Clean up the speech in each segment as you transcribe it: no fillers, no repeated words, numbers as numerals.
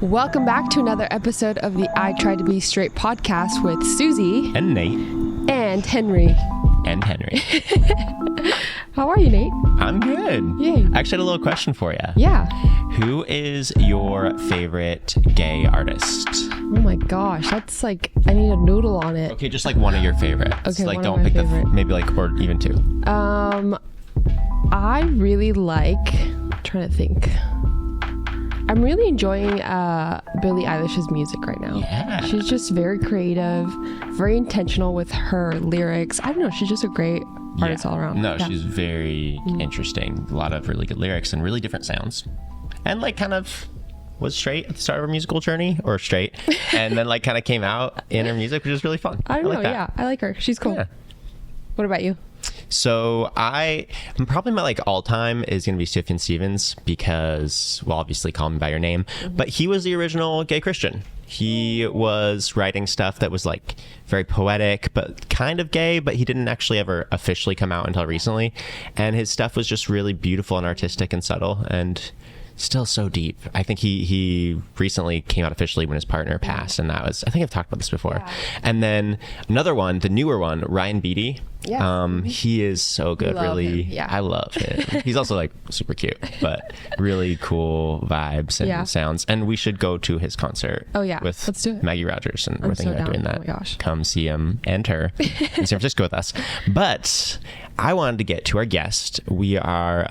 Welcome back to another episode of the I Try to Be Straight podcast with Susie and Nate and Henry. How are you, Nate? I'm good. Yay. I actually had a little question for you. Yeah. Who is your favorite gay artist? Oh my gosh, that's like, I need a noodle on it. Okay, just like one of your favorites. Okay, like one don't of my pick favorite. maybe like, or even two. I really like, I'm trying to think. I'm really enjoying Billie Eilish's music right now. Yeah. She's just very creative, very intentional with her lyrics. I don't know, she's just a great artist all around. No, Yeah. she's very interesting. A lot of really good lyrics and really different sounds. And like kind of was straight at the start of her musical journey, or straight, and then like kind of came out in her music, which is really fun. I don't know, like that. yeah. I like her. She's cool. Yeah. What about you? So I'm probably my like all time is going to be Sufjan Stevens because, well, obviously Call Me By Your Name, but he was the original gay Christian. He was writing stuff that was like very poetic, but kind of gay, but he didn't actually ever officially come out until recently. And his stuff was just really beautiful and artistic and subtle and still so deep. I think he recently came out officially when his partner passed, and that was, I think I've talked about this before. Yeah. And then another one, the newer one, Ryan Beatty. Yeah. He is so good. Really, yeah. I love him. He's also like super cute, but really cool vibes and sounds. And we should go to his concert. Oh yeah, with let's do it. Maggie Rogers, and I'm we're thinking so about doing down. that. Oh my gosh. Come see him and her in San Francisco with us. But I wanted to get to our guest. We are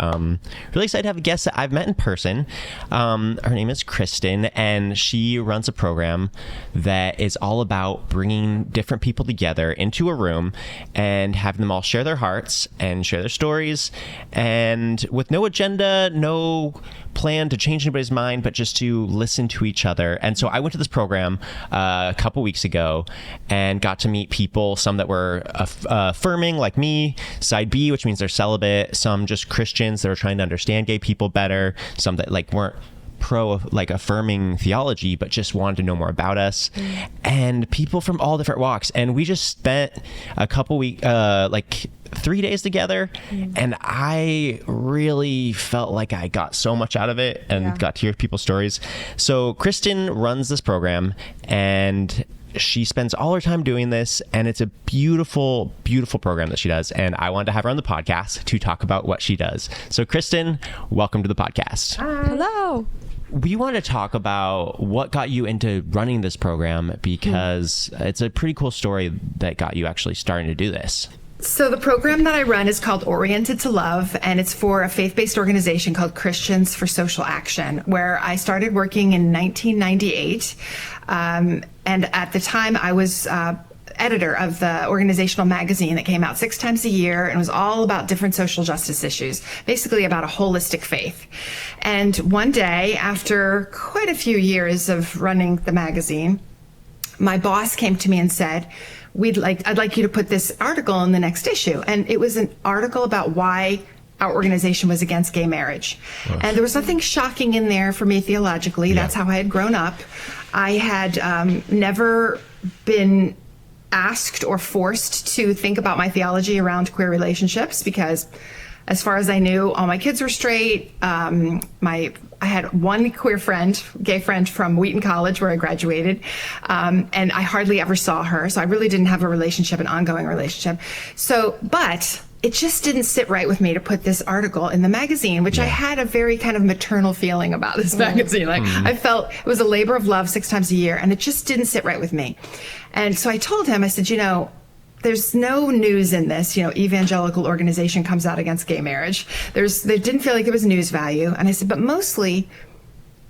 really excited to have a guest that I've met in person. Her name is Kristen, and she runs a program that is all about bringing different people together into a room and having them all share their hearts and share their stories, and with no agenda, no plan to change anybody's mind, but just to listen to each other. And so I went to this program a couple weeks ago and got to meet people, some that were affirming like me, side B, which means they're celibate, some just Christians that are trying to understand gay people better, some that like weren't pro like affirming theology but just wanted to know more about us, and people from all different walks. And we just spent a couple weeks like 3 days together, and I really felt like I got so much out of it and got to hear people's stories. So Kristen runs this program, and she spends all her time doing this, and it's a beautiful, beautiful program that she does. And I wanted to have her on the podcast to talk about what she does. So Kristen, welcome to the podcast. Hi. Hello. We want to talk about what got you into running this program, because it's a pretty cool story that got you actually starting to do this. So the program that I run is called Oriented to Love, and it's for a faith-based organization called Christians for Social Action, where I started working in 1998. And at the time I was editor of the organizational magazine that came out 6 times a year and was all about different social justice issues, basically about a holistic faith. And one day, after quite a few years of running the magazine, my boss came to me and said, I'd like you to put this article in the next issue. And it was an article about why our organization was against gay marriage. Oh. And there was nothing shocking in there for me theologically. That's how I had grown up. I had never been asked or forced to think about my theology around queer relationships, because as far as I knew, all my kids were straight. I had one queer friend, gay friend from Wheaton College where I graduated, and I hardly ever saw her. So I really didn't have an ongoing relationship. But it just didn't sit right with me to put this article in the magazine, which I had a very kind of maternal feeling about this magazine. I felt it was a labor of love 6 times a year, and it just didn't sit right with me. And so I told him, I said, there's no news in this, evangelical organization comes out against gay marriage. They didn't feel like there was news value. And I said, but mostly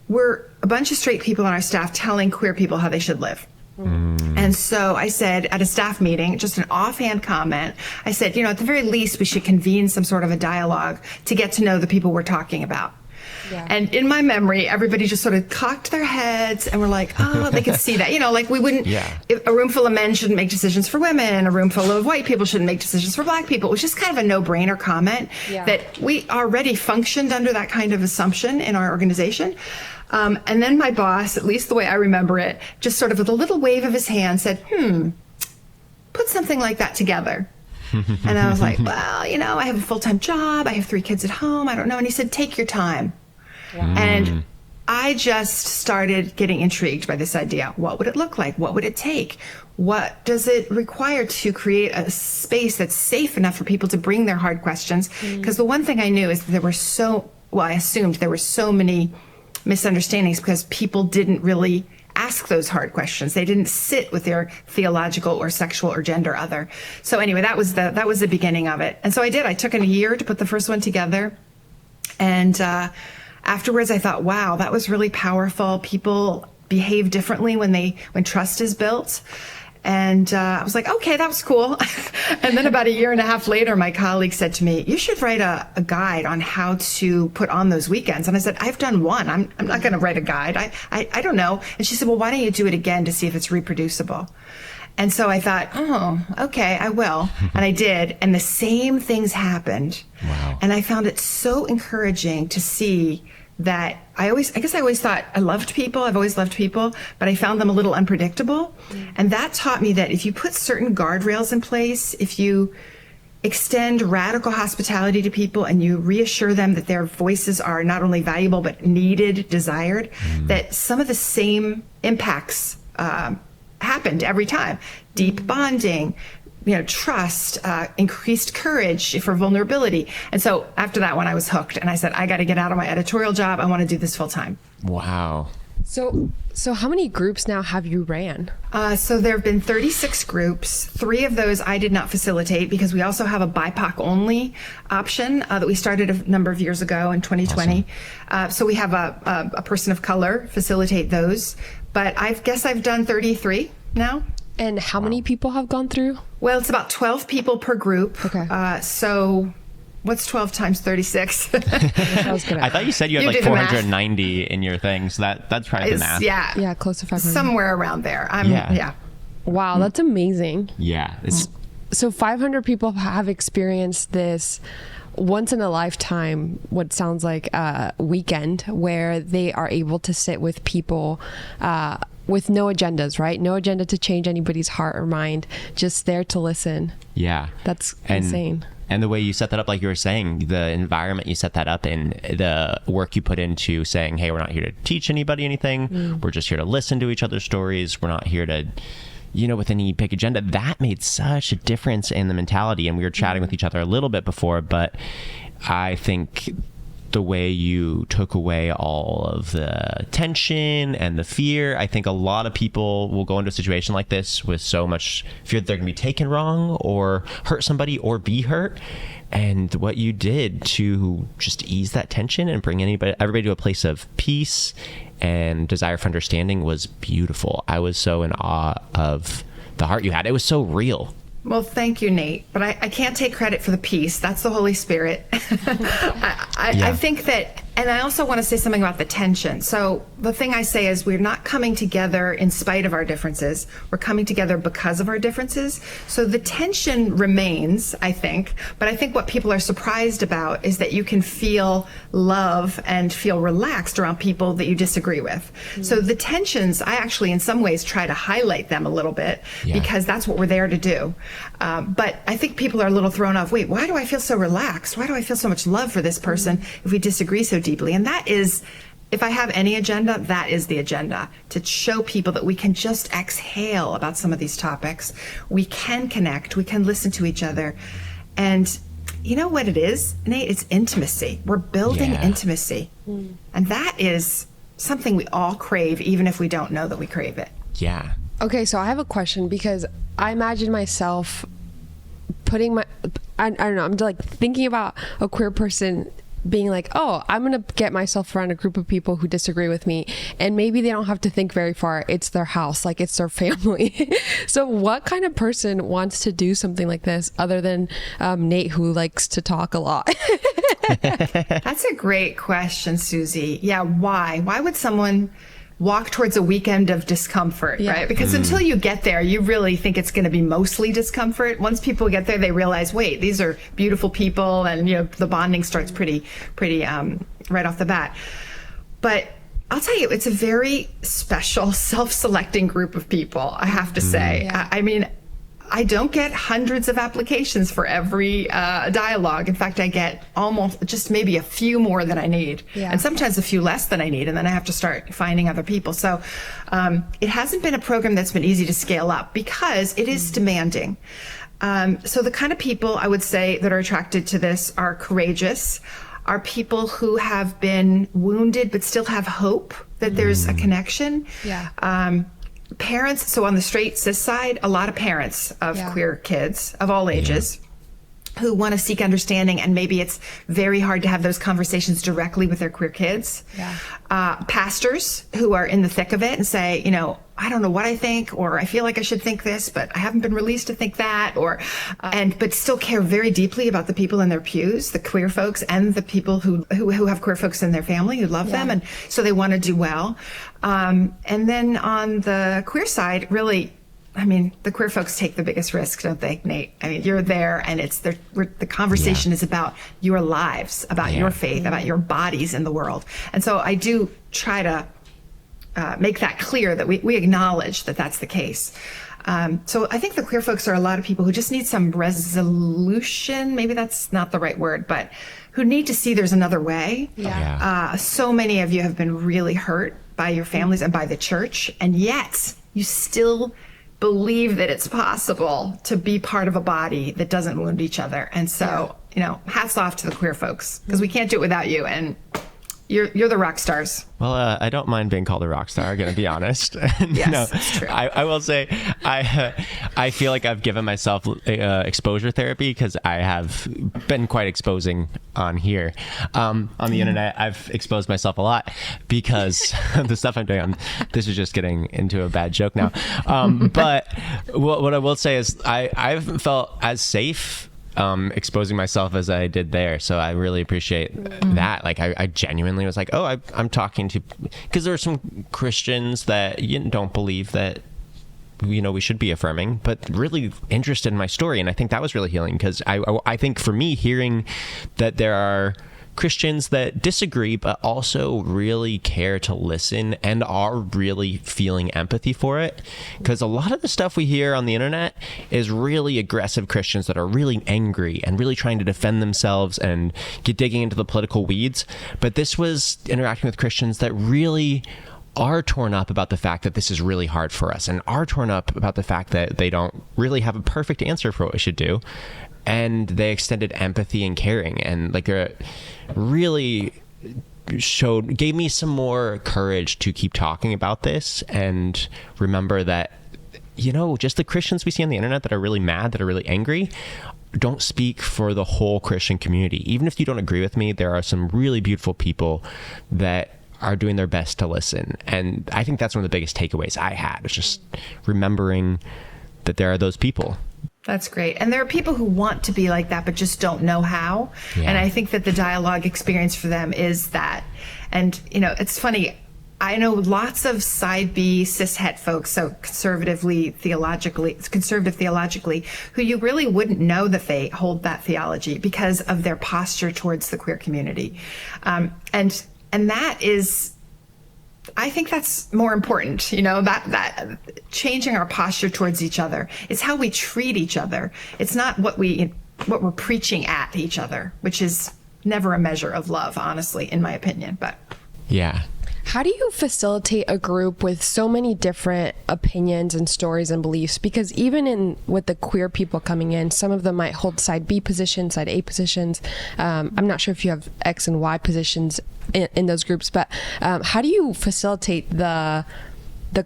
we're a bunch of straight people on our staff telling queer people how they should live. And so I said at a staff meeting, just an offhand comment, I said, at the very least, we should convene some sort of a dialogue to get to know the people we're talking about. Yeah. And in my memory, everybody just sort of cocked their heads and were like, oh, they could see that. Like we wouldn't, a room full of men shouldn't make decisions for women. A room full of white people shouldn't make decisions for black people. It was just kind of a no-brainer comment that we already functioned under that kind of assumption in our organization. And then my boss, at least the way I remember it, just sort of with a little wave of his hand said, put something like that together. And I was like, well, I have a full-time job. I have 3 kids at home. I don't know. And he said, take your time. Wow. And I just started getting intrigued by this idea. What would it look like? What would it take? What does it require to create a space that's safe enough for people to bring their hard questions? Because the one thing I knew is that I assumed there were so many misunderstandings because people didn't really ask those hard questions. They didn't sit with their theological or sexual or gender other. So anyway, that was the beginning of it. And so I did. I took a year to put the first one together. And afterwards, I thought, wow, that was really powerful. People behave differently when trust is built. And I was like, okay, that was cool. And then about a year and a half later, my colleague said to me, you should write a guide on how to put on those weekends. And I said, I've done one. I'm not going to write a guide. I don't know. And she said, well, why don't you do it again to see if it's reproducible? And so I thought, oh, okay, I will. And I did. And the same things happened. Wow. And I found it so encouraging to see that I always thought I loved people. I've always loved people, but I found them a little unpredictable. And that taught me that if you put certain guardrails in place, if you extend radical hospitality to people and you reassure them that their voices are not only valuable, but needed, desired, that some of the same impacts happened every time. Deep bonding, trust, increased courage for vulnerability. And so after that one, I was hooked and I said, I got to get out of my editorial job. I want to do this full time. Wow. So how many groups now have you ran? So there have been 36 groups. 3 of those I did not facilitate because we also have a BIPOC only option that we started a number of years ago in 2020. Awesome. So we have a person of color facilitate those. But I guess I've done 33 now. And how many people have gone through? Well, it's about 12 people per group. Okay. So what's 12 times 36? I thought you said you had like 490 in your thing. So that's probably the math. Yeah, close to 500. Somewhere around there. Yeah. Wow, that's amazing. Yeah. So 500 people have experienced this once in a lifetime, what sounds like a weekend where they are able to sit with people with no agendas, right? No agenda to change anybody's heart or mind, just there to listen. Yeah. That's insane. And the way you set that up, like you were saying, the environment you set that up in, the work you put into saying, hey, we're not here to teach anybody anything. We're just here to listen to each other's stories. We're not here to, with any big agenda. That made such a difference in the mentality. And we were chatting with each other a little bit before, but I think the way you took away all of the tension and the fear, I think a lot of people will go into a situation like this with so much fear that they're going to be taken wrong or hurt somebody or be hurt. And what you did to just ease that tension and bring everybody to a place of peace and desire for understanding was beautiful. I was so in awe of the heart you had. It was so real. Well, thank you, Nate. But I can't take credit for the peace. That's the Holy Spirit. I think that, and I also want to say something about the tension. So the thing I say is we're not coming together in spite of our differences. We're coming together because of our differences. So the tension remains, I think. But I think what people are surprised about is that you can feel love and feel relaxed around people that you disagree with. So the tensions, I actually in some ways try to highlight them a little bit because that's what we're there to do. But I think people are a little thrown off. Wait, why do I feel so relaxed? Why do I feel so much love for this person if we disagree so deeply? And that is, if I have any agenda, that is the agenda, to show people that we can just exhale about some of these topics. We can connect. We can listen to each other. And you know what it is, Nate? It's intimacy. We're building intimacy. And that is something we all crave, even if we don't know that we crave it. Yeah. Okay, so I have a question because I imagine myself putting I don't know, I'm like thinking about a queer person being like, oh, I'm going to get myself around a group of people who disagree with me. And maybe they don't have to think very far. It's their house, like it's their family. So what kind of person wants to do something like this other than Nate, who likes to talk a lot? That's a great question, Susie. Yeah, why? Why would someone walk towards a weekend of discomfort, right? Because until you get there, you really think it's going to be mostly discomfort. Once people get there, they realize, wait, these are beautiful people, and the bonding starts pretty right off the bat. But I'll tell you, it's a very special, self-selecting group of people, I have to say. I mean, I don't get hundreds of applications for every dialogue. In fact, I get almost just maybe a few more than I need, and sometimes a few less than I need, and then I have to start finding other people. So it hasn't been a program that's been easy to scale up because it is demanding. So the kind of people I would say that are attracted to this are courageous, are people who have been wounded but still have hope that there's a connection. Parents, so on the straight cis side, a lot of parents of queer kids of all ages who want to seek understanding, and maybe it's very hard to have those conversations directly with their queer kids. Pastors who are in the thick of it and say, you know, I don't know what I think, or I feel like I should think this, but I haven't been released to think that, or but still care very deeply about the people in their pews, the queer folks, and the people who have queer folks in their family who love them, and so they want to do well. And then on the queer side, really, I mean, the queer folks take the biggest risk, don't they, Nate? I mean, you're there, and it's the conversation is about your lives, about your faith, about your bodies in the world. And so I do try to make that clear that we acknowledge that that's the case. So I think the queer folks are a lot of people who just need some resolution. Maybe that's not the right word, but who need to see there's another way. So many of you have been really hurt by your families and by the church, and yet you still believe that it's possible to be part of a body that doesn't wound each other. And so, you know, hats off to the queer folks, because we can't do it without you. And you're the rock stars. Well, I don't mind being called a rock star, gonna be honest. Yes, no, that's true. I will say, I feel like I've given myself exposure therapy, because I have been quite exposing on here. On the internet, I've exposed myself a lot because of the stuff I'm doing. This is just getting into a bad joke now. But what I will say is I haven't felt as safe exposing myself as I did there. So I really appreciate that. Like I genuinely was like, oh, I'm talking to, because there are some Christians that don't believe that, you know, we should be affirming, but really interested in my story. And I think that was really healing, because I think for me, hearing that there are Christians that disagree, but also really care to listen and are really feeling empathy for it. Because a lot of the stuff we hear on the internet is really aggressive Christians that are really angry and really trying to defend themselves and get digging into the political weeds. But this was interacting with Christians that really are torn up about the fact that this is really hard for us, and are torn up about the fact that they don't really have a perfect answer for what we should do. And they extended empathy and caring, and like they're really gave me some more courage to keep talking about this, and remember that, you know, just the Christians we see on the internet that are really mad, that are really angry, don't speak for the whole Christian community. Even if you don't agree with me, there are some really beautiful people that are doing their best to listen. And I think that's one of the biggest takeaways I had, was just remembering that there are those people. That's great. And there are people who want to be like that, but just don't know how. And I think that the dialogue experience for them is that. And, you know, it's funny. I know lots of side B cis-het folks, so conservative theologically, who you really wouldn't know that they hold that theology because of their posture towards the queer community. And that is, I think that's more important, you know, that changing our posture towards each other. It's how we treat each other. It's not what we're preaching at each other, which is never a measure of love, honestly, in my opinion. But yeah. How do you facilitate a group with so many different opinions and stories and beliefs? Because even with the queer people coming in, some of them might hold side B positions, side A positions. I'm not sure if you have X and Y positions in those groups, but how do you facilitate the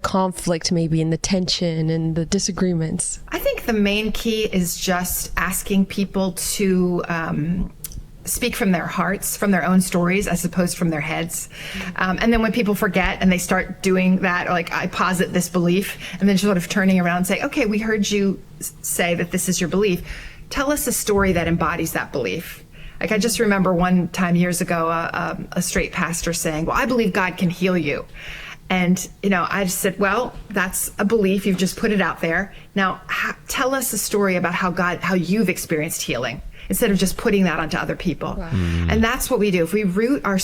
conflict, maybe, and the tension and the disagreements? I think the main key is just asking people to speak from their hearts, from their own stories, as opposed from their heads. And then when people forget and they start doing that, or like I posit this belief, and then sort of turning around and say, okay, we heard you say that this is your belief. Tell us a story that embodies that belief. Like I just remember one time years ago, a straight pastor saying, well, I believe God can heal you. And, you know, I just said, well, that's a belief. You've just put it out there. Now, tell us a story about how you've experienced healing, instead of just putting that onto other people. Wow. And that's what we do. If we root our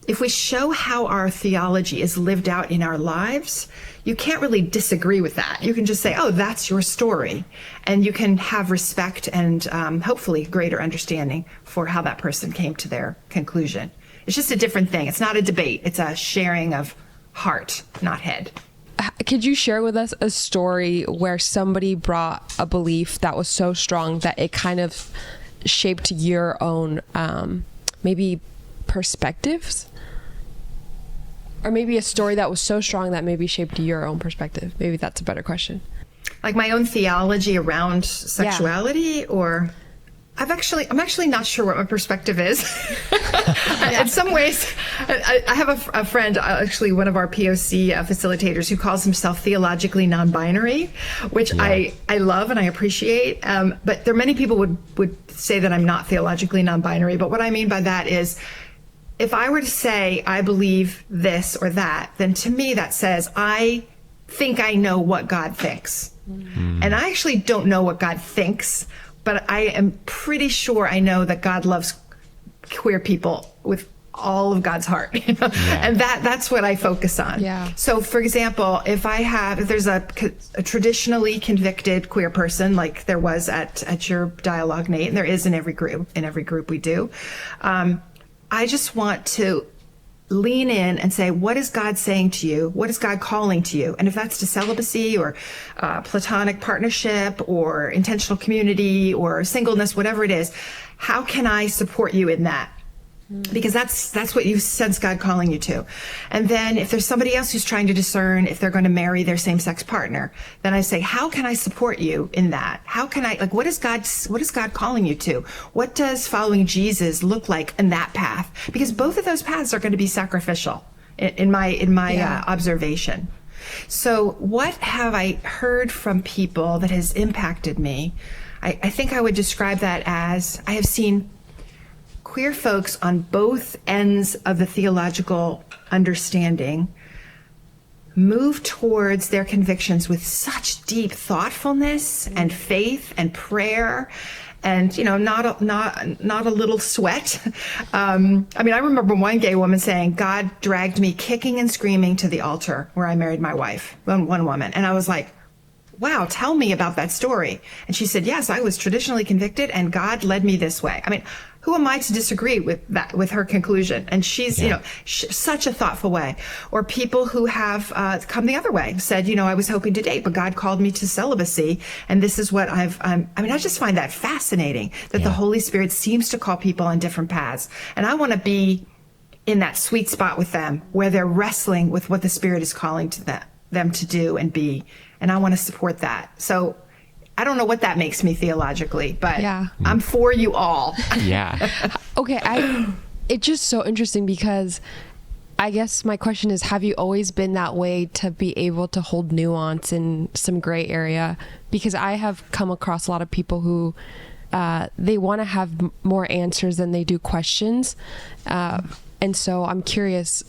if we show how our theology is lived out in our lives, you can't really disagree with that. You can just say, oh, that's your story. And you can have respect and hopefully greater understanding for how that person came to their conclusion. It's just a different thing. It's not a debate. It's a sharing of heart, not head. Could you share with us a story where somebody brought a belief that was so strong that it kind of shaped your own maybe perspectives? Or maybe a story that was so strong that maybe shaped your own perspective. Maybe that's a better question. Like my own theology around sexuality, or I'm actually not sure what my perspective is. In some ways, I have a friend, actually one of our POC facilitators, who calls himself theologically non-binary, which I love and I appreciate. But there are many people would say that I'm not theologically non-binary. But what I mean by that is, if I were to say I believe this or that, then to me that says I think I know what God thinks. And I actually don't know what God thinks, but I am pretty sure I know that God loves queer people with all of God's heart, you know? And that's what I focus on. So for example, if there's a traditionally convicted queer person, like there was at your dialogue, Nate, and there is in every group we do, I just want to lean in and say, what is God saying to you? What is God calling to you? And if that's to celibacy or platonic partnership or intentional community or singleness, whatever it is, how can I support you in that? Because that's what you sense God calling you to. And then if there's somebody else who's trying to discern if they're going to marry their same-sex partner, then I say, how can I support you in that? How can I, what is God calling you to? What does following Jesus look like in that path? Because both of those paths are going to be sacrificial in my observation. So what have I heard from people that has impacted me? I think I would describe that as I have seen queer folks on both ends of the theological understanding move towards their convictions with such deep thoughtfulness and faith and prayer, and not a little sweat. I remember one gay woman saying, God dragged me kicking and screaming to the altar where I married my wife, one woman. And I was like, wow, tell me about that story. And she said, yes, I was traditionally convicted and God led me this way. I mean, who am I to disagree with that, with her conclusion? And she's, such a thoughtful way. Or people who have come the other way, said, I was hoping to date, but God called me to celibacy. And this is what I just find that fascinating, that the Holy Spirit seems to call people on different paths. And I want to be in that sweet spot with them where they're wrestling with what the Spirit is calling to them to do and be. And I want to support that. So I don't know what that makes me theologically, but I'm for you all. Okay. It's just so interesting because I guess my question is, have you always been that way to be able to hold nuance in some gray area? Because I have come across a lot of people who they want to have more answers than they do questions. And so I'm curious,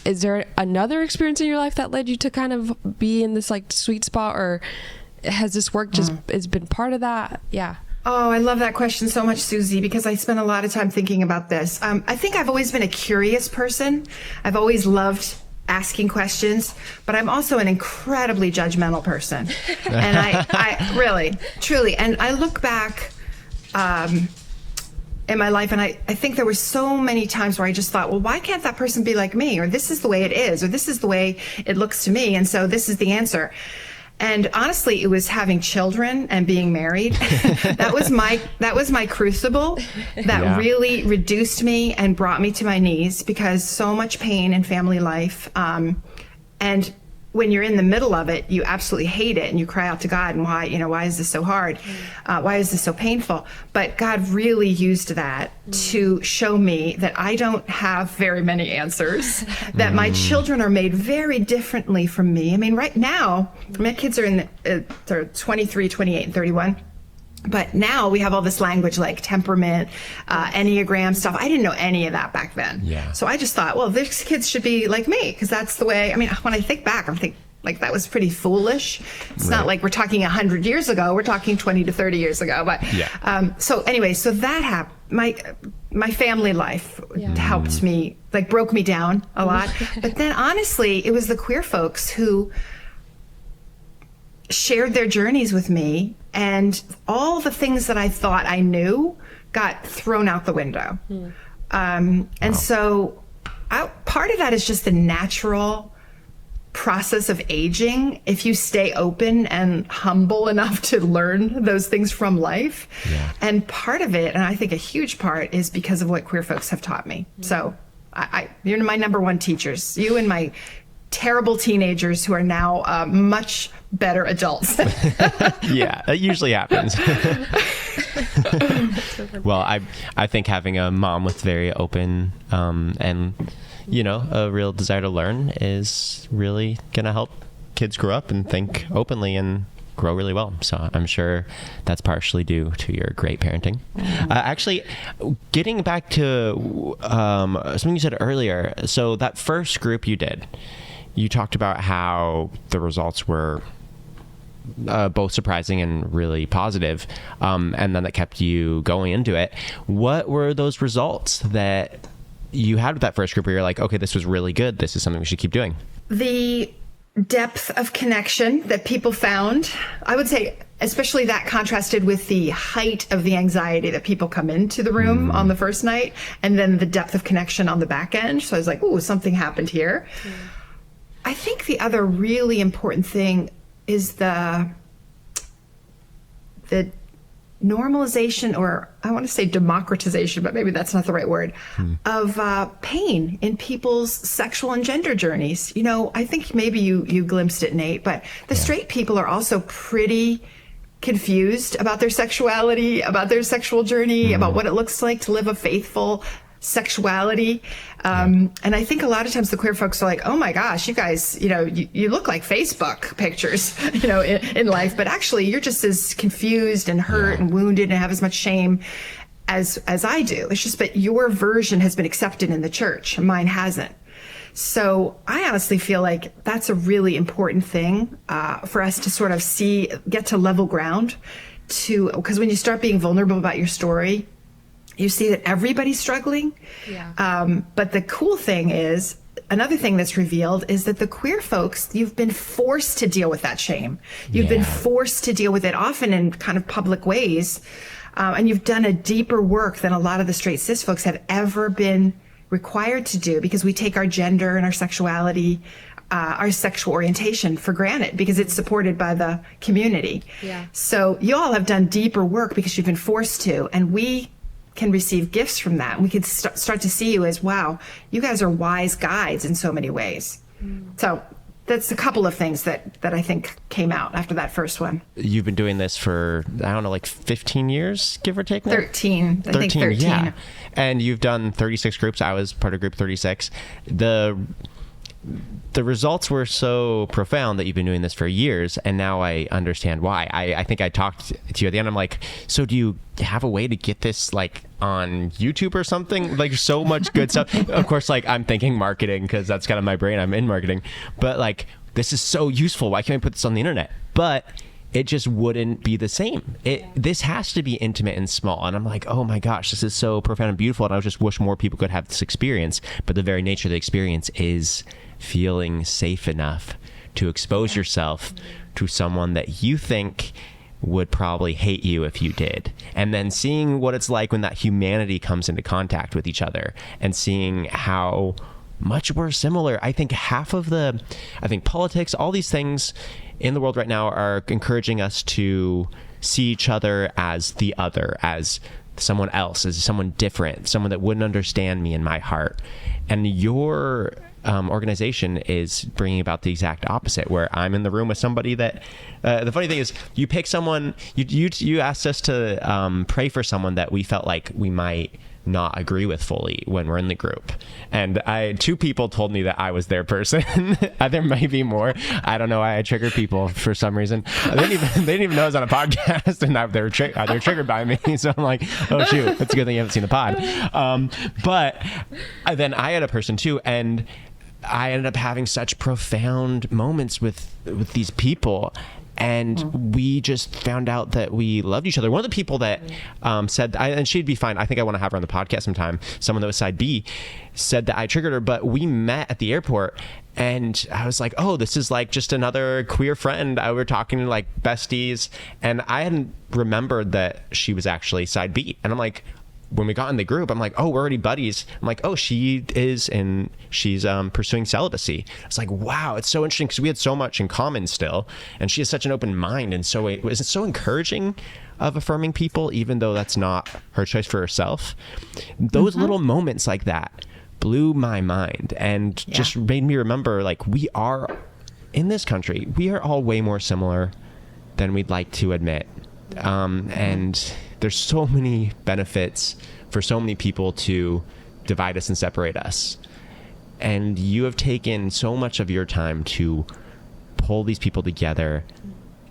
is there another experience in your life that led you to kind of be in this like sweet spot, or has this work just has been part of that? Oh, I love that question so much, Susie, because I spent a lot of time thinking about this. I think I've always been a curious person. I've always loved asking questions, but I'm also an incredibly judgmental person. And I really, truly, and I look back in my life, and I think there were so many times where I just thought, well, why can't that person be like me? Or this is the way it is, or this is the way it looks to me, and so this is the answer. And honestly, it was having children and being married. that was my crucible that really reduced me and brought me to my knees, because so much pain in family life. And when you're in the middle of it, you absolutely hate it and you cry out to God, and why is this so hard? Why is this so painful? But God really used that to show me that I don't have very many answers, that my children are made very differently from me. I mean, right now, my kids are they're 23, 28, and 31. But now we have all this language like temperament, Enneagram stuff. I didn't know any of that back then. So I just thought, well, these kids should be like me, because that's the way. I mean, when I think back, I think like that was pretty foolish. It's not like we're talking 100 years ago. We're talking 20 to 30 years ago. But so anyway, so that happened. my family life helped me, like broke me down a lot. But then honestly, it was the queer folks who shared their journeys with me, and all the things that I thought I knew got thrown out the window. And so part of that is just the natural process of aging. If you stay open and humble enough to learn those things from life. And part of it, and I think a huge part, is because of what queer folks have taught me. So you're my number one teachers, you and my terrible teenagers who are now much better adults. Yeah, it usually happens. Well, I think having a mom with very open and a real desire to learn is really gonna help kids grow up and think openly and grow really well. So I'm sure that's partially due to your great parenting. Actually, getting back to something you said earlier, so that first group you did, you talked about how the results were both surprising and really positive, and then that kept you going into it. What were those results that you had with that first group where you're like, okay, this was really good, this is something we should keep doing? The depth of connection that people found, I would say, especially that contrasted with the height of the anxiety that people come into the room on the first night, and then the depth of connection on the back end. So I was like, ooh, something happened here. I think the other really important thing is the normalization, or I want to say democratization, but maybe that's not the right word, of pain in people's sexual and gender journeys. I think maybe you glimpsed it, Nate, but the straight people are also pretty confused about their sexuality, about their sexual journey, about what it looks like to live a faithful sexuality. And I think a lot of times the queer folks are like, oh my gosh, you guys, you look like Facebook pictures, in life, but actually you're just as confused and hurt and wounded and have as much shame as I do. It's just that your version has been accepted in the church and mine hasn't. So I honestly feel like that's a really important thing for us to sort of get to level ground, because when you start being vulnerable about your story, you see that everybody's struggling. But the cool thing is, another thing that's revealed is that the queer folks, you've been forced to deal with that shame. You've been forced to deal with it, often in kind of public ways. And you've done a deeper work than a lot of the straight cis folks have ever been required to do, because we take our gender and our sexuality, our sexual orientation for granted because it's supported by the community. So you all have done deeper work because you've been forced to, and we can receive gifts from that. We could start to see you as, wow, you guys are wise guides in so many ways. So that's a couple of things that I think came out after that first one. You've been doing this for, I don't know, like 15 years, give or take? 13. I think 13. Yeah. And you've done 36 groups. I was part of group 36. The results were so profound that you've been doing this for years, and now I understand why. I think I talked to you at the end. I'm like, so do you have a way to get this like on YouTube or something? Like, so much good stuff. Of course, like I'm thinking marketing because that's kind of my brain. I'm in marketing, but like this is so useful. Why can't we put this on the internet? But it just wouldn't be the same. This has to be intimate and small. And I'm like, oh my gosh, this is so profound and beautiful. And I just wish more people could have this experience. But the very nature of the experience is feeling safe enough to expose yourself to someone that you think would probably hate you if you did. And then seeing what it's like when that humanity comes into contact with each other and seeing how much we're similar. I think politics, all these things in the world right now are encouraging us to see each other as the other, as someone else, as someone different, someone that wouldn't understand me in my heart. And your organization is bringing about the exact opposite, where I'm in the room with somebody that the funny thing is, you pick someone, you asked us to pray for someone that we felt like we might not agree with fully when we're in the group, and two people told me that I was their person. There may be more. I don't know why I triggered people for some reason. They didn't even know I was on a podcast, and they're triggered by me. So I'm like, oh shoot, it's a good thing you haven't seen the pod. But then I had a person too, and I ended up having such profound moments with these people. And we just found out that we loved each other. One of the people that said, and she'd be fine. I think I want to have her on the podcast sometime. Someone that was side B said that I triggered her, but we met at the airport. And I was like, oh, this is like just another queer friend. We were talking like besties. And I hadn't remembered that she was actually side B. And I'm like, when we got in the group, I'm like, oh, we're already buddies. I'm like, oh, she is, and she's pursuing celibacy. It's like, wow, it's so interesting because we had so much in common still, and she has such an open mind, and so it was so encouraging of affirming people, even though that's not her choice for herself. Those little moments like that blew my mind and just made me remember, like, we are in this country, we are all way more similar than we'd like to admit, and there's so many benefits for so many people to divide us and separate us. And you have taken so much of your time to pull these people together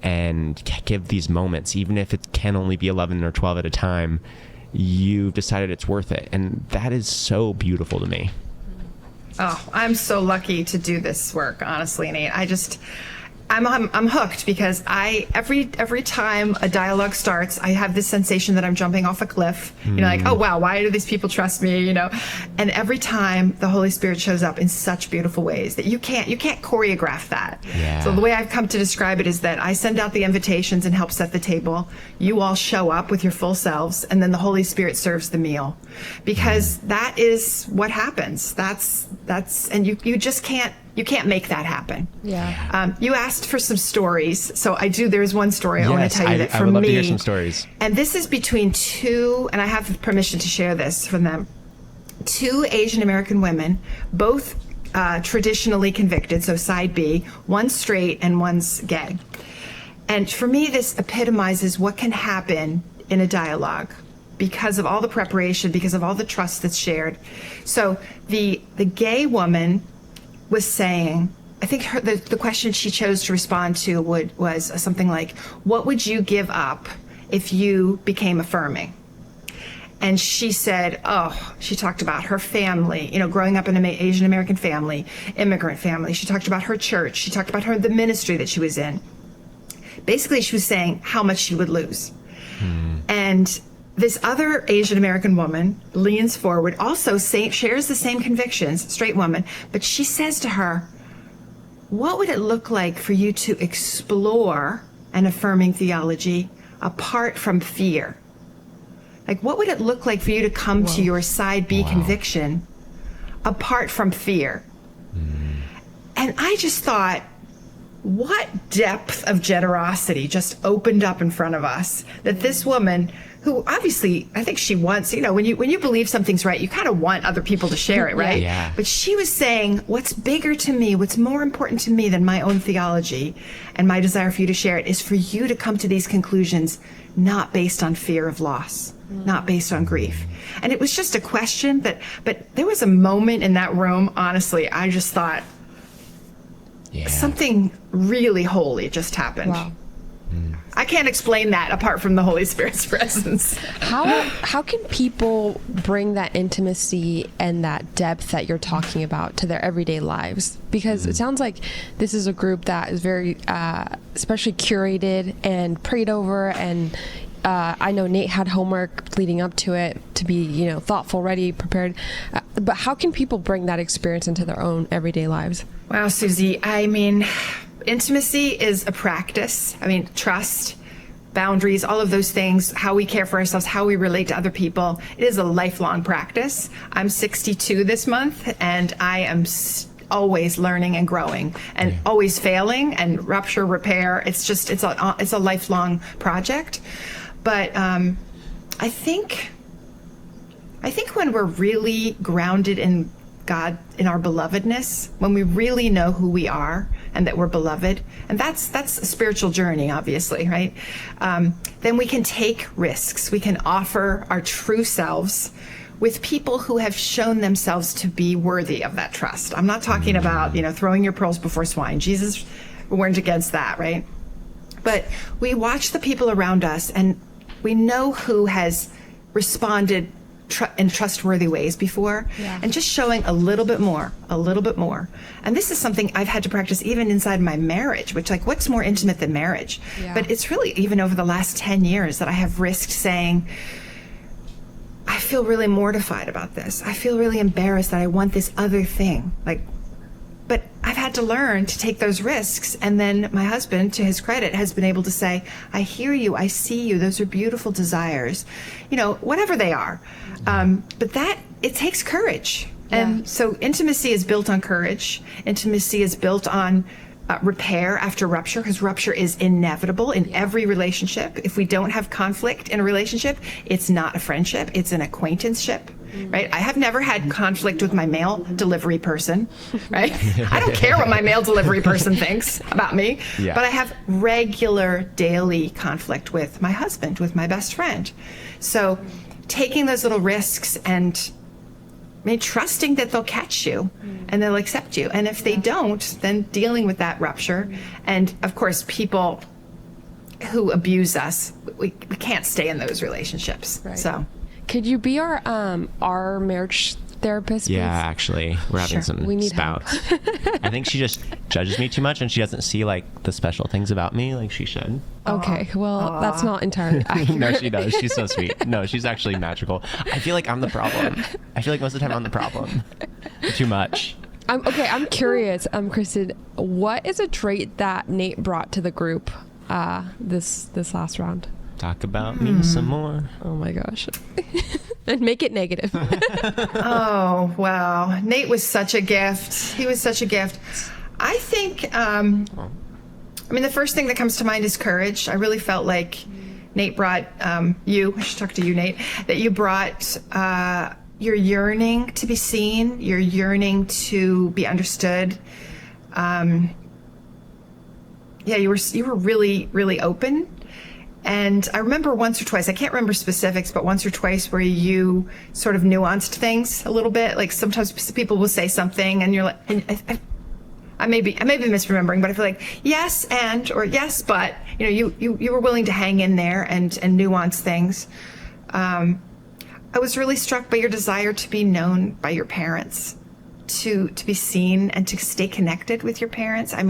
and give these moments, even if it can only be 11 or 12 at a time. You've decided it's worth it. And that is so beautiful to me. Oh, I'm so lucky to do this work, honestly, Nate. I'm hooked because every time a dialogue starts, I have this sensation that I'm jumping off a cliff. Like, oh wow, why do these people trust me? And every time the Holy Spirit shows up in such beautiful ways that you can't choreograph that. Yeah. So the way I've come to describe it is that I send out the invitations and help set the table. You all show up with your full selves, and then the Holy Spirit serves the meal, because that is what happens. That's and you just can't. You can't make that happen. Yeah. You asked for some stories, so I do. There's one story I want to tell you that for me. I would love to hear some stories. And this is between two, and I have permission to share this from them. Two Asian American women, both traditionally convicted, so side B, one's straight and one's gay. And for me, this epitomizes what can happen in a dialogue because of all the preparation, because of all the trust that's shared. So the gay woman was saying, I think the question she chose to respond to was something like, what would you give up if you became affirming? And she said, she talked about her family, growing up in an Asian American family, immigrant family. She talked about her church. She talked about the ministry that she was in. Basically, she was saying how much she would lose. And this other Asian American woman leans forward, also shares the same convictions, straight woman, but she says to her, what would it look like for you to explore an affirming theology apart from fear? Like, what would it look like for you to come to your side B conviction apart from fear? And I just thought, what depth of generosity just opened up in front of us, that this woman, who obviously, I think she wants, when you believe something's right, you kind of want other people to share it, right? Yeah. But she was saying, what's bigger to me, what's more important to me than my own theology and my desire for you to share it is for you to come to these conclusions, not based on fear of loss, not based on grief. And it was just a question but there was a moment in that room, honestly, I just thought, something really holy just happened. Wow. I can't explain that apart from the Holy Spirit's presence. How can people bring that intimacy and that depth that you're talking about to their everyday lives? Because it sounds like this is a group that is very especially curated and prayed over, and I know Nate had homework leading up to it to be, thoughtful, ready, prepared. But how can people bring that experience into their own everyday lives? Wow, Susie. I mean, intimacy is a practice. I mean, trust, boundaries, all of those things, how we care for ourselves, how we relate to other people. It is a lifelong practice. I'm 62 this month, and I am always learning and growing and always failing and rupture, repair. It's a lifelong project. But I think when we're really grounded in God, in our belovedness, when we really know who we are and that we're beloved, and that's a spiritual journey, obviously, right? Then we can take risks. We can offer our true selves with people who have shown themselves to be worthy of that trust. I'm not talking about, throwing your pearls before swine. Jesus warned against that, right? But we watch the people around us, and we know who has responded in trustworthy ways before, and just showing a little bit more. And this is something I've had to practice even inside my marriage, which, like, what's more intimate than marriage? But it's really even over the last 10 years that I have risked saying, I feel really mortified about this. I feel really embarrassed that I want this other thing. But I've had to learn to take those risks. And then my husband, to his credit, has been able to say, I hear you, I see you, those are beautiful desires, whatever they are. But it takes courage. And so intimacy is built on courage. Intimacy is built on repair after rupture, because rupture is inevitable in every relationship. If we don't have conflict in a relationship, it's not a friendship, it's an acquaintanceship. Right? I have never had conflict with my mail delivery person, right? I don't care what my mail delivery person thinks about me, but I have regular daily conflict with my husband, with my best friend. So taking those little risks and trusting that they'll catch you and they'll accept you. And if they don't, then dealing with that rupture. And of course, people who abuse us, we can't stay in those relationships. Right. So. Could you be our marriage therapist, please? Yeah, actually, we're having some spouts. I think she just judges me too much, and she doesn't see like the special things about me like she should. Okay, well, that's not entirely accurate. No, she does. She's so sweet. No, she's actually magical. I feel like I'm the problem. I feel like most of the time I'm the problem. Too much. I'm curious, Kristen, what is a trait that Nate brought to the group this last round? Talk about me some more. Oh my gosh. And make it negative. Oh, wow. Nate was such a gift. He was such a gift. I think, the first thing that comes to mind is courage. I really felt like Nate brought I should talk to you, Nate, that you brought your yearning to be seen, your yearning to be understood. You were really, really open. And I remember once or twice, I can't remember specifics, but once or twice where you sort of nuanced things a little bit. Like sometimes people will say something and you're like, I may be misremembering, but I feel like yes and, or yes but, you were willing to hang in there and nuance things. I was really struck by your desire to be known by your parents, to be seen and to stay connected with your parents. I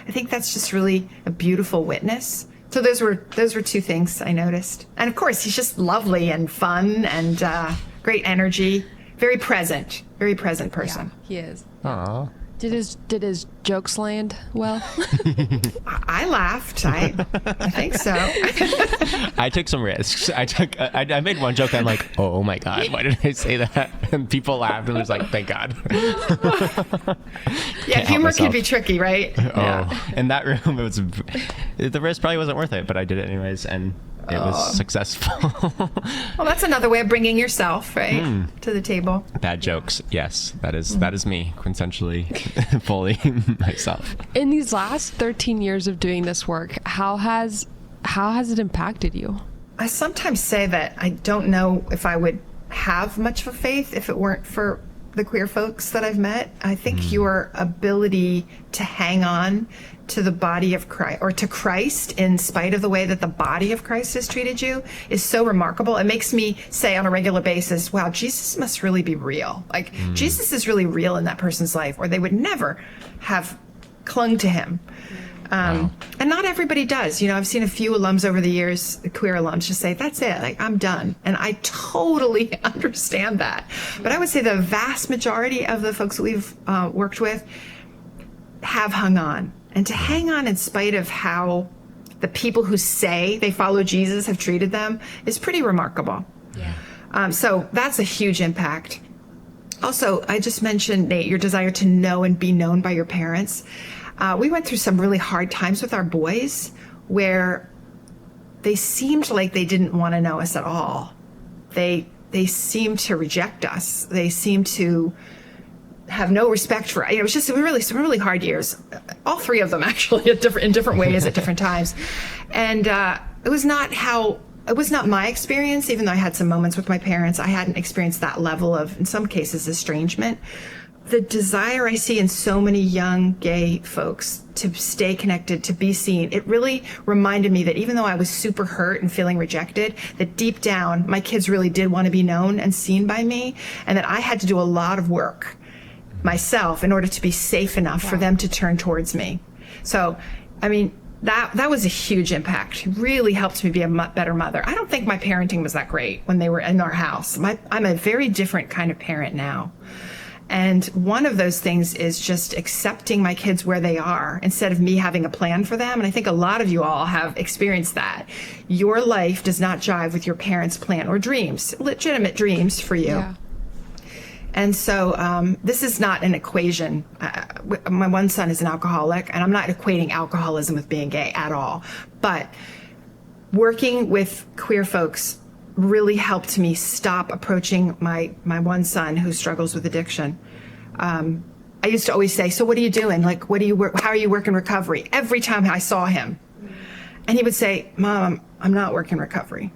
think that's just really a beautiful witness. So those were two things I noticed. And of course, he's just lovely and fun and great energy. Very present person. Yeah, he is. Aww. Did his jokes land well? I laughed. I think so. I took some risks. I made one joke. I'm like, oh my God, why did I say that? And people laughed and was like, thank God. Yeah, humor can be tricky, right? In that room, the risk probably wasn't worth it, but I did it anyways, and it was successful. Well, that's another way of bringing yourself, right, to the table. Bad jokes, yes, that is me, quintessentially, fully myself. In these last 13 years of doing this work, how has it impacted you? I sometimes say that I don't know if I would have much of a faith if it weren't for the queer folks that I've met. I think your ability to hang on to the body of Christ, or to Christ, in spite of the way that the body of Christ has treated you, is so remarkable. It makes me say on a regular basis, wow, Jesus must really be real. Like, Jesus is really real in that person's life, or they would never have clung to him. And not everybody does. I've seen a few alums over the years, queer alums, just say, that's it, like, I'm done. And I totally understand that. But I would say the vast majority of the folks that we've worked with have hung on. And to hang on in spite of how the people who say they follow Jesus have treated them is pretty remarkable. Yeah. So that's a huge impact. Also, I just mentioned, Nate, your desire to know and be known by your parents. We went through some really hard times with our boys where they seemed like they didn't want to know us at all. They seemed to reject us. They seemed to have no respect for, it was just some really hard years. All three of them actually in different ways at different times. And it was not my experience, even though I had some moments with my parents. I hadn't experienced that level of, in some cases, estrangement the desire I see in so many young gay folks to stay connected, to be seen, it really reminded me that even though I was super hurt and feeling rejected, that deep down, my kids really did want to be known and seen by me, and that I had to do a lot of work myself in order to be safe enough for them to turn towards me. So, I mean, that was a huge impact. It really helped me be a better mother. I don't think my parenting was that great when they were in our house. I'm a very different kind of parent now. And one of those things is just accepting my kids where they are instead of me having a plan for them. And I think a lot of you all have experienced that. Your life does not jive with your parents' plan or dreams, legitimate dreams for you. Yeah. And so this is not an equation. My one son is an alcoholic, and I'm not equating alcoholism with being gay at all. But working with queer folks really helped me stop approaching my one son who struggles with addiction. I used to always say, so what are you doing? Like, how are you working recovery? Every time I saw him. And he would say, Mom, I'm not working recovery.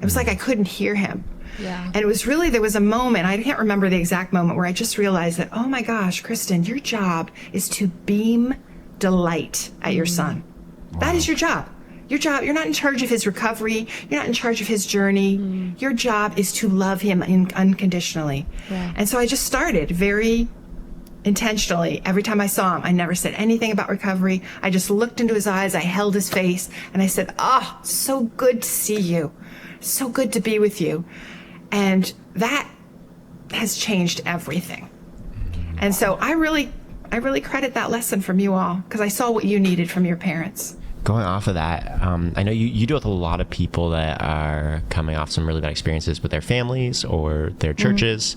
It was like I couldn't hear him. Yeah. And it was really, there was a moment, I can't remember the exact moment, where I just realized that, oh my gosh, Kristen, your job is to beam delight at your son. Wow. That is your job. Your job, you're not in charge of his recovery. You're not in charge of his journey. Your job is to love him unconditionally. Yeah. And so I just started very intentionally. Every time I saw him, I never said anything about recovery. I just looked into his eyes. I held his face and I said, so good to see you. So good to be with you. And that has changed everything. And so I really credit that lesson from you all, because I saw what you needed from your parents. Going off of that, I know you deal with a lot of people that are coming off some really bad experiences with their families or their churches.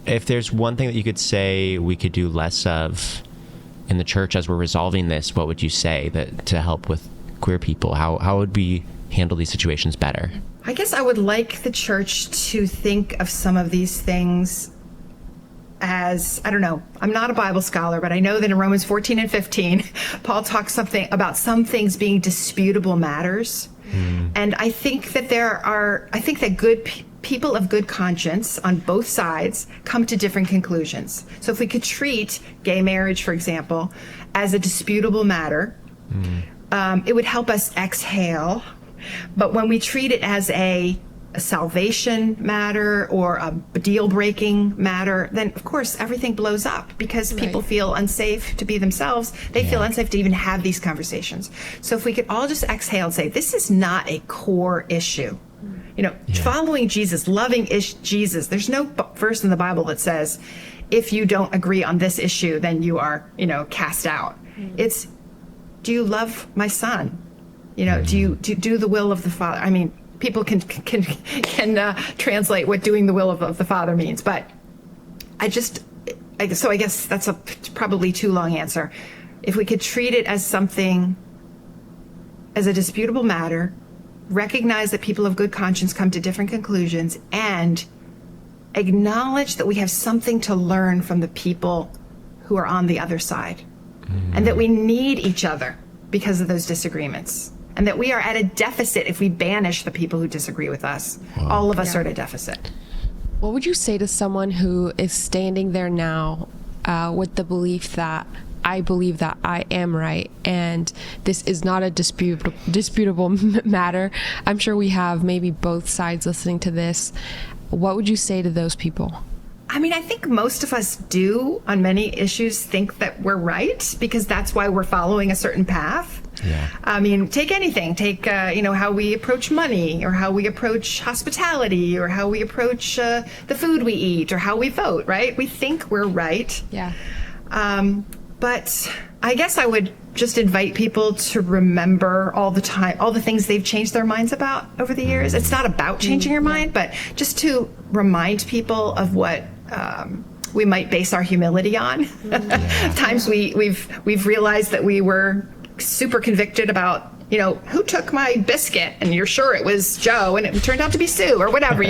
If there's one thing that you could say we could do less of in the church as we're resolving this, what would you say that to help with queer people? How would we handle these situations better? I guess I would like the church to think of some of these things as, I don't know, I'm not a Bible scholar, but I know that in Romans 14 and 15, Paul talks about some things being disputable matters. And I think that good people of good conscience on both sides come to different conclusions. So if we could treat gay marriage, for example, as a disputable matter, it would help us exhale. But when we treat it as a salvation matter or a deal-breaking matter, then of course everything blows up because people feel unsafe to be themselves. They feel unsafe to even have these conversations. So if we could all just exhale and say, this is not a core issue. Following Jesus, loving Jesus. There's no verse in the Bible that says, if you don't agree on this issue, then you are, cast out. It's, do you love my son? Do you do the will of the Father? I mean, people can translate what doing the will of the Father means, but so I guess that's a probably too long answer. If we could treat it as a disputable matter, recognize that people of good conscience come to different conclusions, and acknowledge that we have something to learn from the people who are on the other side, and that we need each other because of those disagreements. And that we are at a deficit if we banish the people who disagree with us. Wow. All of us are at a deficit. What would you say to someone who is standing there now with the belief that I believe that I am right and this is not a disputable matter? I'm sure we have maybe both sides listening to this. What would you say to those people? I mean, I think most of us do on many issues think that we're right because that's why we're following a certain path. Yeah. I mean, take anything. Take, how we approach money or how we approach hospitality or how we approach the food we eat or how we vote, right? We think we're right. Yeah. But I guess I would just invite people to remember all the time, all the things they've changed their minds about over the years. It's not about changing your mind, but just to remind people of what we might base our humility on. Times we've realized that we were super convicted about, who took my biscuit, and you're sure it was Joe and it turned out to be Sue or whatever,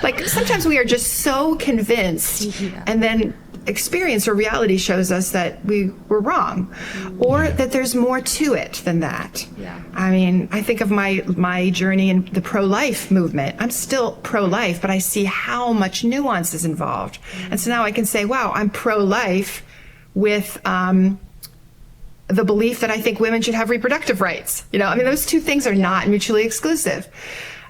like sometimes we are just so convinced and then experience or reality shows us that we were wrong, or that there's more to it than that. Yeah. I mean, I think of my journey in the pro-life movement. I'm still pro-life, but I see how much nuance is involved. And so now I can say, wow, I'm pro-life with the belief that I think women should have reproductive rights. You know, I mean, those two things are not mutually exclusive.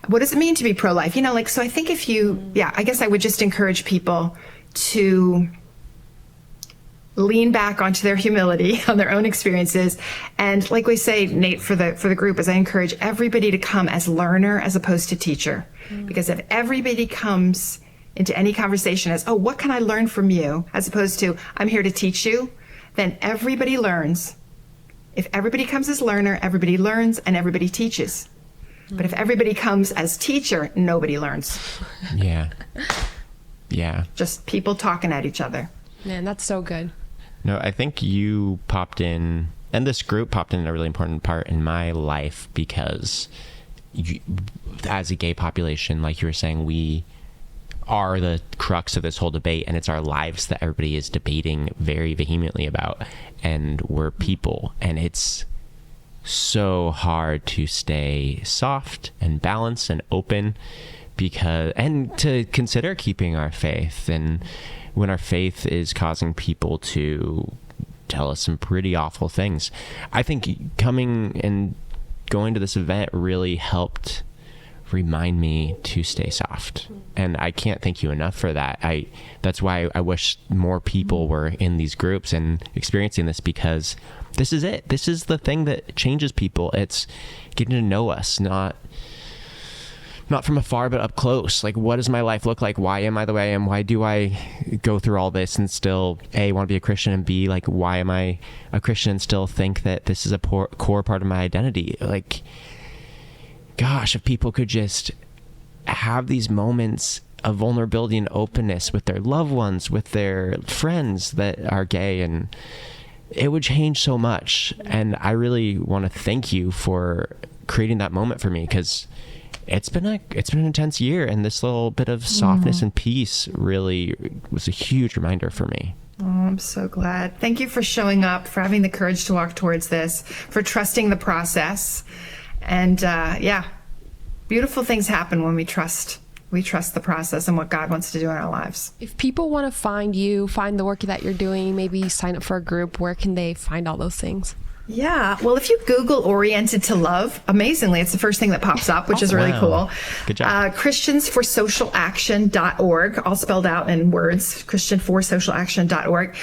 What does it mean to be pro-life? You know, like, so I think if you, I guess I would just encourage people to lean back onto their humility, on their own experiences. And like we say, Nate, for the group, is I encourage everybody to come as learner as opposed to teacher. Because if everybody comes into any conversation as, oh, what can I learn from you? As opposed to, I'm here to teach you, then everybody learns. If everybody comes as learner, everybody learns and everybody teaches. But if everybody comes as teacher, nobody learns. Yeah. Yeah. Just people talking at each other. Man, that's so good. No, I think you popped in, and this group popped in a really important part in my life because as a gay population, like you were saying, we are the crux of this whole debate, and it's our lives that everybody is debating very vehemently about, and we're people, and it's so hard to stay soft and balanced and open and to consider keeping our faith, and when our faith is causing people to tell us some pretty awful things. I think coming and going to this event really helped remind me to stay soft, and I can't thank you enough for that. That's why I wish more people were in these groups and experiencing this, because this is it. This is the thing that changes people. It's getting to know us, not from afar, but up close. Like, what does my life look like? Why am I the way I am? Why do I go through all this and still, A, want to be a Christian, and B, like, why am I a Christian and still think that this is a core part of my identity? Like, gosh, if people could just have these moments of vulnerability and openness with their loved ones, with their friends that are gay, and it would change so much. And I really want to thank you for creating that moment for me, because it's been an intense year, and this little bit of softness and peace really was a huge reminder for me. Oh, I'm so glad. Thank you for showing up, for having the courage to walk towards this, for trusting the process. And beautiful things happen when we trust the process and what God wants to do in our lives. If people want to find you, find the work that you're doing, maybe sign up for a group, where can they find all those things? Yeah. Well, if you Google Oriented to Love, amazingly, it's the first thing that pops up, which is really cool. Good job. ChristiansForSocialAction.org, all spelled out in words, ChristianForSocialAction.org,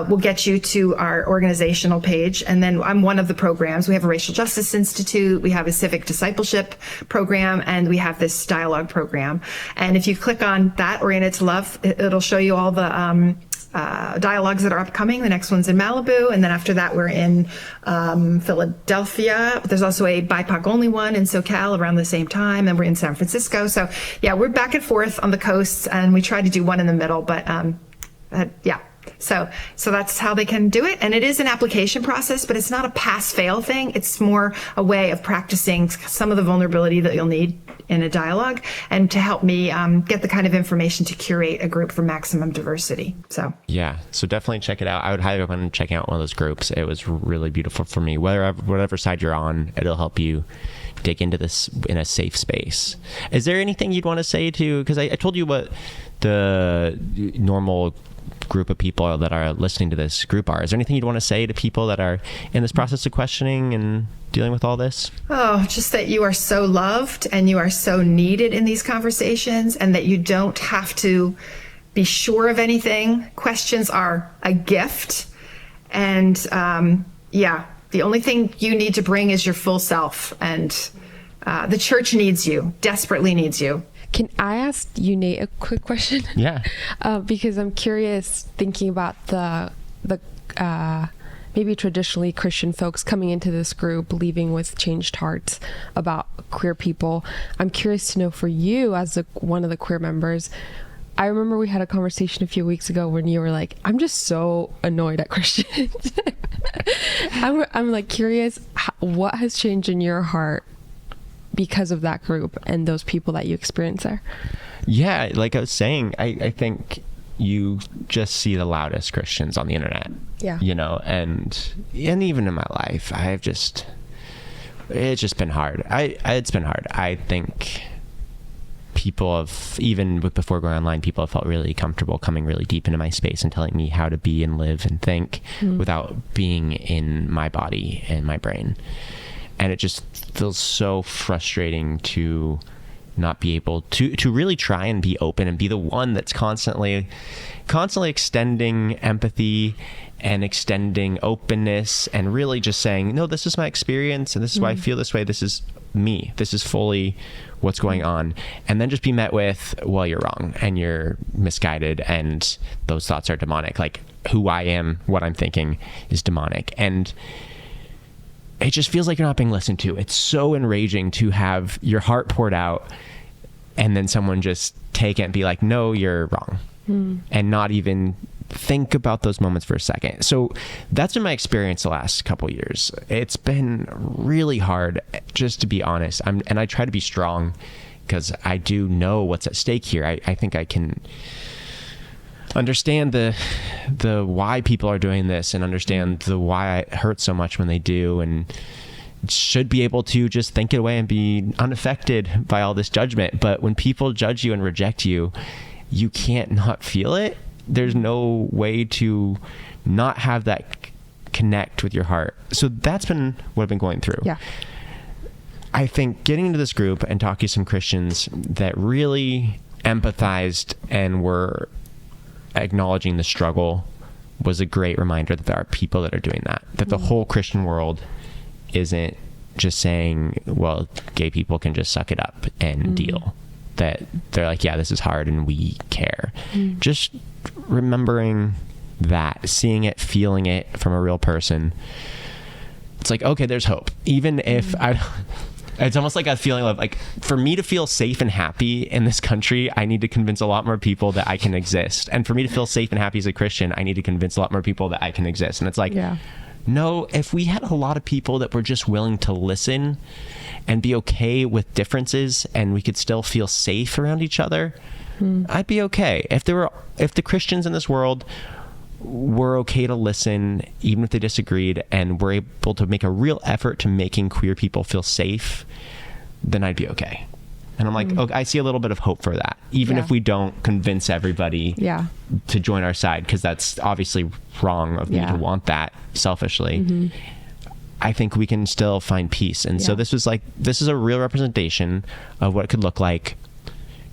will get you to our organizational page. And then I'm one of the programs. We have a Racial Justice Institute, we have a Civic Discipleship program, and we have this dialogue program. And if you click on that, Oriented to Love, it'll show you all the dialogues that are upcoming. The next one's in Malibu, and then after that we're in Philadelphia. There's also a BIPOC only one in SoCal around the same time, and we're in San Francisco. So yeah, we're back and forth on the coasts, and we try to do one in the middle, but So that's how they can do it. And it is an application process, but it's not a pass-fail thing. It's more a way of practicing some of the vulnerability that you'll need in a dialogue, and to help me get the kind of information to curate a group for maximum diversity. So definitely check it out. I would highly recommend checking out one of those groups. It was really beautiful for me. Whatever side you're on, it'll help you dig into this in a safe space. Is there anything you'd want to say to, because I told you what the normal group of people that are listening to this group are. Is there anything you'd want to say to people that are in this process of questioning and dealing with all this? Oh, just that you are so loved and you are so needed in these conversations, and that you don't have to be sure of anything. Questions are a gift. And the only thing you need to bring is your full self. And the church needs you, desperately needs you. Can I ask you, Nate, a quick question? Yeah. Because I'm curious, thinking about the maybe traditionally Christian folks coming into this group, leaving with changed hearts about queer people. I'm curious to know, for you as one of the queer members, I remember we had a conversation a few weeks ago when you were like, I'm just so annoyed at Christians. I'm like curious, what has changed in your heart because of that group and those people that you experience there? Yeah, like I was saying, I think you just see the loudest Christians on the internet. Yeah. You know, and even in my life, it's just been hard. It's been hard. I think people have, even before going online, people have felt really comfortable coming really deep into my space and telling me how to be and live and think without being in my body and my brain. And it just feels so frustrating to not be able to really try and be open and be the one that's constantly extending empathy and extending openness and really just saying, no, this is my experience and this is why I feel this way. This is me. This is fully what's going on. And then just be met with, well, you're wrong and you're misguided and those thoughts are demonic. Like who I am, what I'm thinking is demonic. And it just feels like you're not being listened to. It's so enraging to have your heart poured out and then someone just take it and be like, no, you're wrong. And not even think about those moments for a second. So that's been my experience the last couple of years. It's been really hard, just to be honest. And I try to be strong because I do know what's at stake here. I think I can understand the why people are doing this and understand the why it hurts so much when they do, and should be able to just think it away and be unaffected by all this judgment. But when people judge you and reject you, you can't not feel it. There's no way to not have that connect with your heart. So that's been what I've been going through. Yeah. I think getting into this group and talking to some Christians that really empathized and were acknowledging the struggle was a great reminder that there are people that are doing that the whole Christian world isn't just saying, well, gay people can just suck it up and deal. That they're like, yeah, this is hard and we care. Just remembering that, seeing it, feeling it from a real person. It's like, okay, there's hope. Even if it's almost like a feeling of like, for me to feel safe and happy in this country, I need to convince a lot more people that I can exist. And for me to feel safe and happy as a Christian, I need to convince a lot more people that I can exist. And it's like, no, if we had a lot of people that were just willing to listen and be okay with differences and we could still feel safe around each other, I'd be okay. If the Christians in this world were okay to listen, even if they disagreed, and were able to make a real effort to making queer people feel safe, then I'd be okay. And I'm like, okay, I see a little bit of hope for that, even if we don't convince everybody to join our side, because that's obviously wrong of me to want that selfishly. I think we can still find peace. And so this is a real representation of what it could look like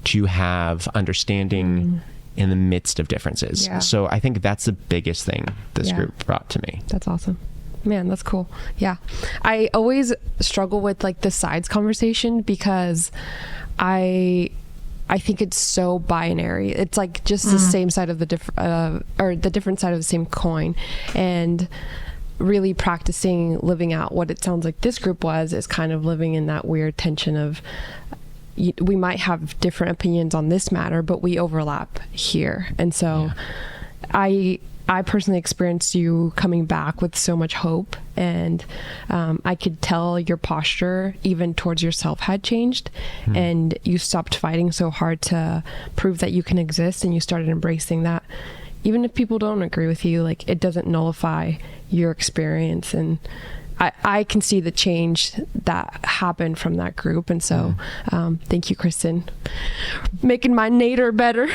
to have understanding in the midst of differences. So I think that's the biggest thing this group brought to me. That's awesome. Man, that's cool. Yeah. I always struggle with like the sides conversation because I think it's so binary. It's like just the same side of the different side of the same coin. And really practicing living out what it sounds like this group was is kind of living in that weird tension of we might have different opinions on this matter, but we overlap here. And so I personally experienced you coming back with so much hope, and I could tell your posture even towards yourself had changed, and you stopped fighting so hard to prove that you can exist, and you started embracing that even if people don't agree with you, like it doesn't nullify your experience. And I can see the change that happened from that group. And so thank you, Kristen, making my nader better,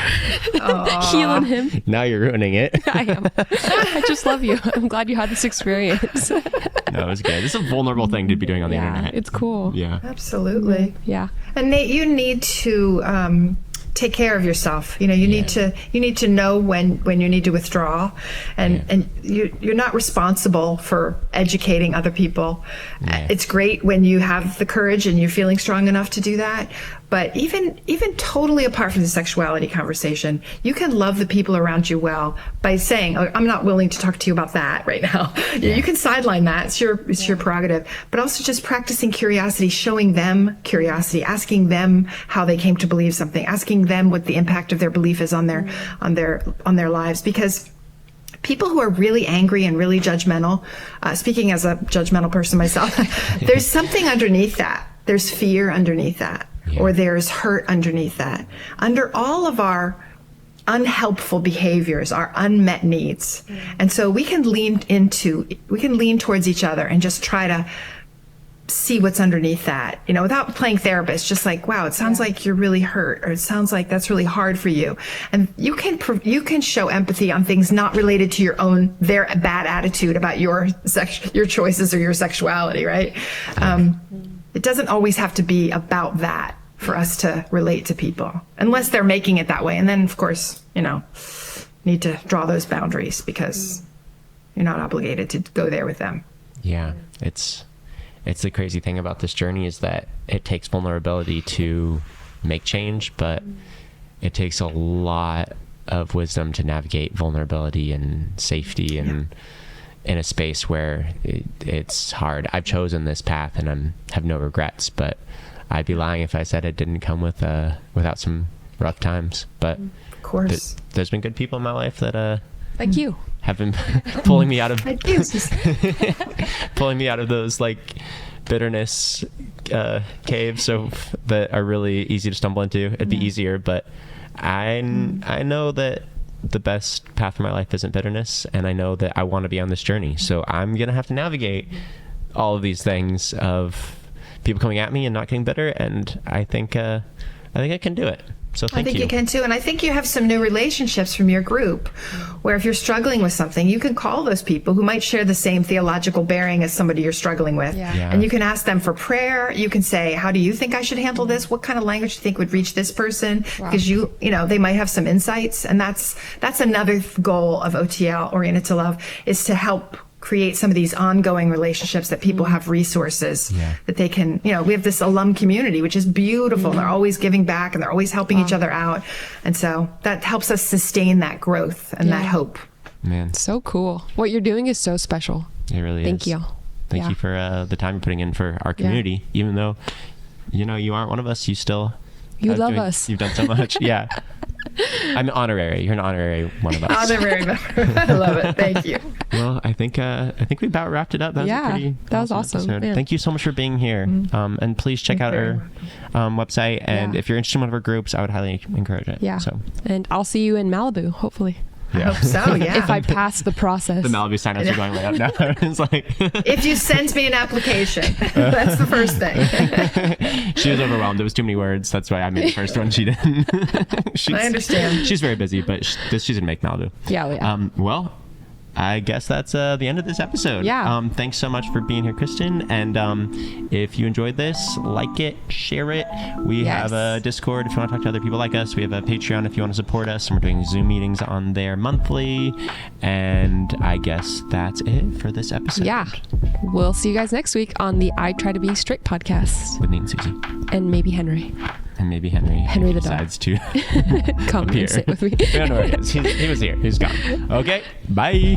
healing him. Now you're ruining it. I am. I just love you. I'm glad you had this experience. No, it was good. It's a vulnerable thing to be doing on the internet. It's cool. Yeah. Absolutely. Yeah. And Nate, you need to take care of yourself. You know, you need to know when you need to withdraw, and you're not responsible for educating other people. It's great when you have the courage and you're feeling strong enough to do that. But even totally apart from the sexuality conversation, you can love the people around you well by saying, oh, I'm not willing to talk to you about that right now. You can sideline that. It's your prerogative. But also just practicing curiosity, showing them curiosity, asking them how they came to believe something, asking them what the impact of their belief is on their lives. Because people who are really angry and really judgmental, speaking as a judgmental person myself, there's something underneath that. There's fear underneath that. Or there's hurt underneath that. Under all of our unhelpful behaviors, our unmet needs. And so we can lean towards each other and just try to see what's underneath that, without playing therapist, just like, wow, it sounds like you're really hurt, or it sounds like that's really hard for you. And you can show empathy on things not related to their bad attitude about your choices or your sexuality, right? It doesn't always have to be about that for us to relate to people, unless they're making it that way. And then, of course, need to draw those boundaries, because you're not obligated to go there with them. Yeah, it's the crazy thing about this journey is that it takes vulnerability to make change, but it takes a lot of wisdom to navigate vulnerability and safety and in a space where it's hard. I've chosen this path and I have no regrets, but I'd be lying if I said it didn't come without some rough times. But of course, there's been good people in my life that like you have been pulling me out of those like bitterness caves, so that are really easy to stumble into. It'd be easier, but I know that the best path for my life isn't bitterness, and I know that I want to be on this journey, so I'm gonna have to navigate all of these things of people coming at me and not getting bitter, and I think I can do it. So thank you. I think you can too. And I think you have some new relationships from your group where if you're struggling with something, you can call those people who might share the same theological bearing as somebody you're struggling with. Yeah. And you can ask them for prayer. You can say, how do you think I should handle this? What kind of language do you think would reach this person? Because they might have some insights. And that's another goal of OTL, Oriented to Love, is to help create some of these ongoing relationships that people have resources that they can, we have this alum community, which is beautiful. They're always giving back and they're always helping each other out. And so that helps us sustain that growth and that hope. Man. So cool. What you're doing is so special. It really is. Thank you. Thank you for the time you're putting in for our community. Even though, you aren't one of us, you still... love us. You've done so much. Yeah. I'm honorary. You're an honorary one of us. Honorary member. I love it. Thank you. Well, I think we about wrapped it up. That was awesome. Yeah. Thank you so much for being here. And please check out our website. And if you're interested in one of our groups, I would highly encourage it. Yeah. So. And I'll see you in Malibu, hopefully. I hope so, yeah. If I pass the process. The Malibu signups are going way up now. It's like if you send me an application, that's the first thing. She was overwhelmed. There was too many words. That's why I made the first one. She didn't. I understand. She's very busy, but she's gonna make Malibu. Yeah. Well, I guess that's the end of this episode. Yeah. Thanks so much for being here, Kristen. And if you enjoyed this, like it, share it. We have a Discord if you want to talk to other people like us. We have a Patreon if you want to support us. And we're doing Zoom meetings on there monthly. And I guess that's it for this episode. Yeah. We'll see you guys next week on the I Try to Be Straight podcast. With me and Susie. And maybe Henry. And maybe Henry the dog decides to come appear. and sit with me. We don't know where he is. He was here. He's gone. Okay. Bye.